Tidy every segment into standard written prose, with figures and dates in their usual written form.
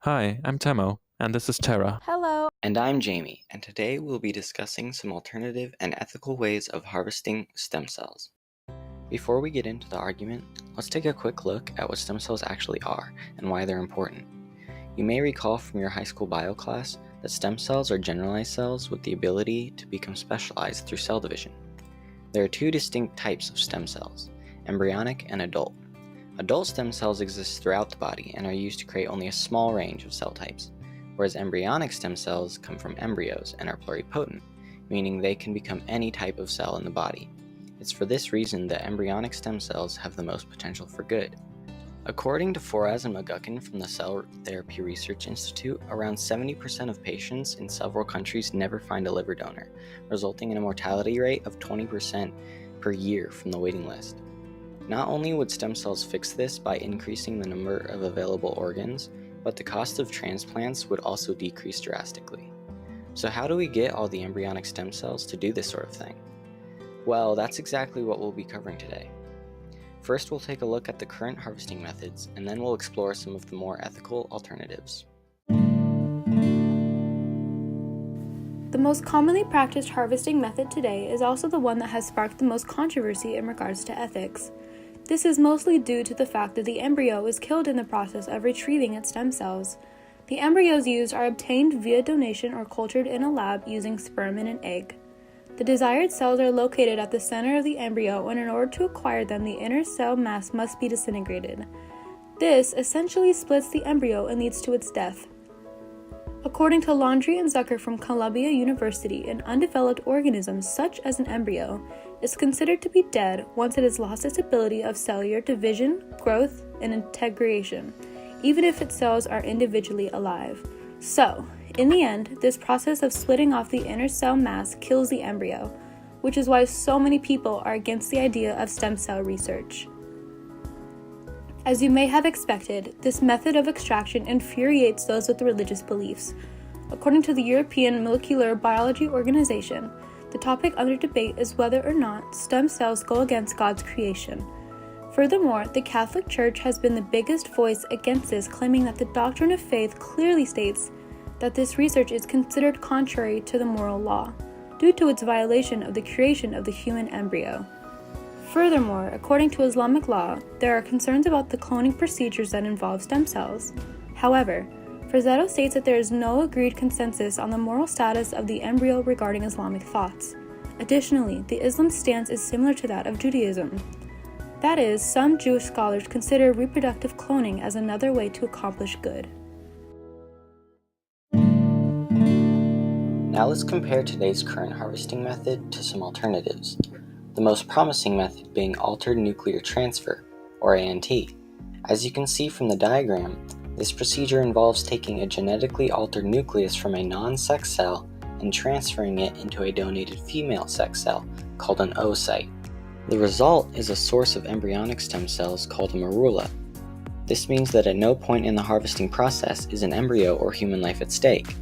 Hi, I'm Temo, and this is Tara. Hello. And I'm Jamie, and today we'll be discussing some alternative and ethical ways of harvesting stem cells. Before we get into the argument, let's take a quick look at what stem cells actually are and why they're important. You may recall from your high school bio class that stem cells are generalized cells with the ability to become specialized through cell division. There are two distinct types of stem cells, embryonic and adult. Adult stem cells exist throughout the body and are used to create only a small range of cell types, whereas embryonic stem cells come from embryos and are pluripotent, meaning they can become any type of cell in the body. It's for this reason that embryonic stem cells have the most potential for good. According to Foraz and McGuckin from the Cell Therapy Research Institute, around 70% of patients in several countries never find a liver donor, resulting in a mortality rate of 20% per year from the waiting list. Not only would stem cells fix this by increasing the number of available organs, but the cost of transplants would also decrease drastically. So how do we get all the embryonic stem cells to do this sort of thing? Well, that's exactly what we'll be covering today. First, we'll take a look at the current harvesting methods, and then we'll explore some of the more ethical alternatives. The most commonly practiced harvesting method today is also the one that has sparked the most controversy in regards to ethics. This is mostly due to the fact that the embryo is killed in the process of retrieving its stem cells. The embryos used are obtained via donation or cultured in a lab using sperm and an egg. The desired cells are located at the center of the embryo, and in order to acquire them, the inner cell mass must be disintegrated. This essentially splits the embryo and leads to its death. According to Laundrie and Zucker from Columbia University, an undeveloped organism such as an embryo is considered to be dead once it has lost its ability of cellular division, growth, and integration, even if its cells are individually alive. So, in the end, this process of splitting off the inner cell mass kills the embryo, which is why so many people are against the idea of stem cell research. As you may have expected, this method of extraction infuriates those with religious beliefs. According to the European Molecular Biology Organization, the topic under debate is whether or not stem cells go against God's creation. Furthermore, the Catholic Church has been the biggest voice against this, claiming that the doctrine of faith clearly states that this research is considered contrary to the moral law, due to its violation of the creation of the human embryo. Furthermore, according to Islamic law, there are concerns about the cloning procedures that involve stem cells. However, Frazzetto states that there is no agreed consensus on the moral status of the embryo regarding Islamic thoughts. Additionally, the Islam stance is similar to that of Judaism. That is, some Jewish scholars consider reproductive cloning as another way to accomplish good. Now let's compare today's current harvesting method to some alternatives. The most promising method being altered nuclear transfer, or ANT. As you can see from the diagram, this procedure involves taking a genetically altered nucleus from a non-sex cell and transferring it into a donated female sex cell called an oocyte. The result is a source of embryonic stem cells called a morula. This means that at no point in the harvesting process is an embryo or human life at stake.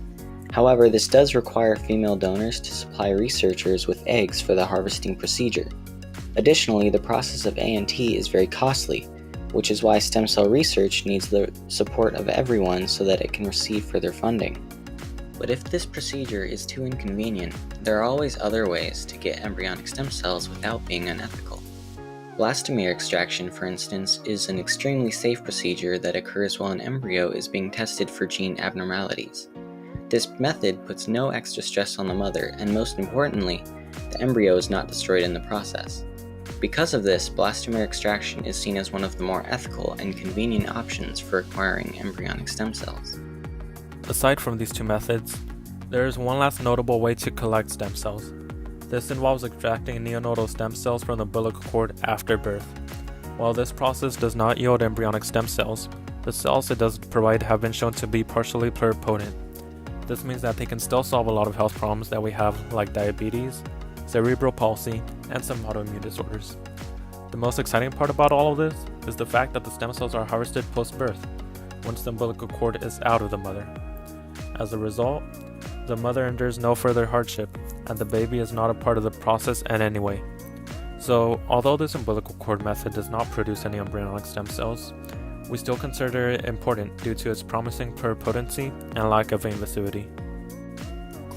However, this does require female donors to supply researchers with eggs for the harvesting procedure. Additionally, the process of ANT is very costly, which is why stem cell research needs the support of everyone so that it can receive further funding. But if this procedure is too inconvenient, there are always other ways to get embryonic stem cells without being unethical. Blastomere extraction, for instance, is an extremely safe procedure that occurs while an embryo is being tested for gene abnormalities. This method puts no extra stress on the mother, and most importantly, the embryo is not destroyed in the process. Because of this, blastomere extraction is seen as one of the more ethical and convenient options for acquiring embryonic stem cells. Aside from these two methods, there is one last notable way to collect stem cells. This involves extracting neonatal stem cells from the umbilical cord after birth. While this process does not yield embryonic stem cells, the cells it does provide have been shown to be partially pluripotent. This means that they can still solve a lot of health problems that we have, like diabetes, cerebral palsy, and some autoimmune disorders. The most exciting part about all of this is the fact that the stem cells are harvested post-birth, once the umbilical cord is out of the mother. As a result, the mother endures no further hardship, and the baby is not a part of the process in any way. So, although this umbilical cord method does not produce any embryonic stem cells, we still consider it important due to its promising pluripotency and lack of invasivity.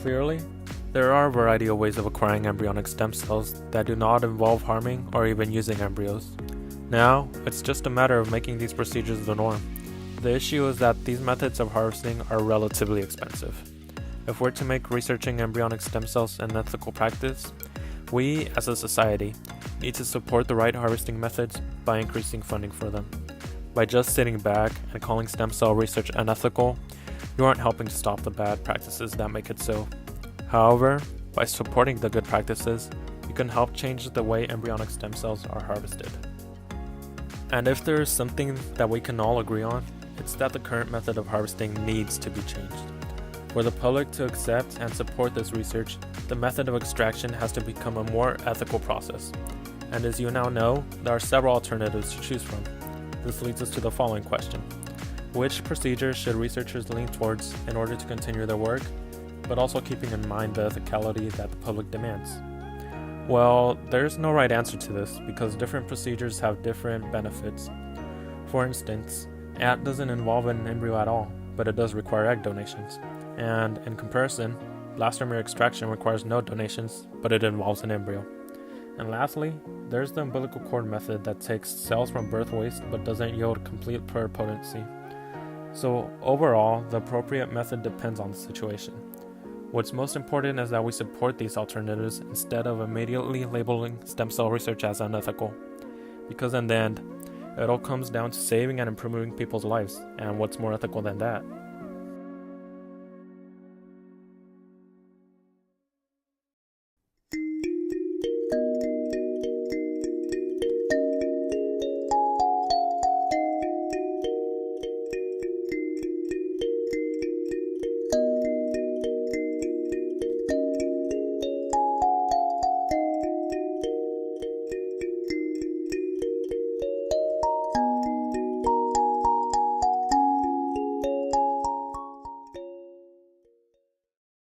Clearly, there are a variety of ways of acquiring embryonic stem cells that do not involve harming or even using embryos. Now, it's just a matter of making these procedures the norm. The issue is that these methods of harvesting are relatively expensive. If we're to make researching embryonic stem cells an ethical practice, we, as a society, need to support the right harvesting methods by increasing funding for them. By just sitting back and calling stem cell research unethical, you aren't helping to stop the bad practices that make it so. However, by supporting the good practices, you can help change the way embryonic stem cells are harvested. And if there is something that we can all agree on, it's that the current method of harvesting needs to be changed. For the public to accept and support this research, the method of extraction has to become a more ethical process. And as you now know, there are several alternatives to choose from. This leads us to the following question. Which procedures should researchers lean towards in order to continue their work, but also keeping in mind the ethicality that the public demands? Well, there's no right answer to this because different procedures have different benefits. For instance, AT doesn't involve an embryo at all, but it does require egg donations. And in comparison, blastomere extraction requires no donations, but it involves an embryo. And lastly, there's the umbilical cord method that takes cells from birth waste but doesn't yield complete pluripotency. So overall, the appropriate method depends on the situation. What's most important is that we support these alternatives instead of immediately labeling stem cell research as unethical. Because in the end, it all comes down to saving and improving people's lives, and what's more ethical than that?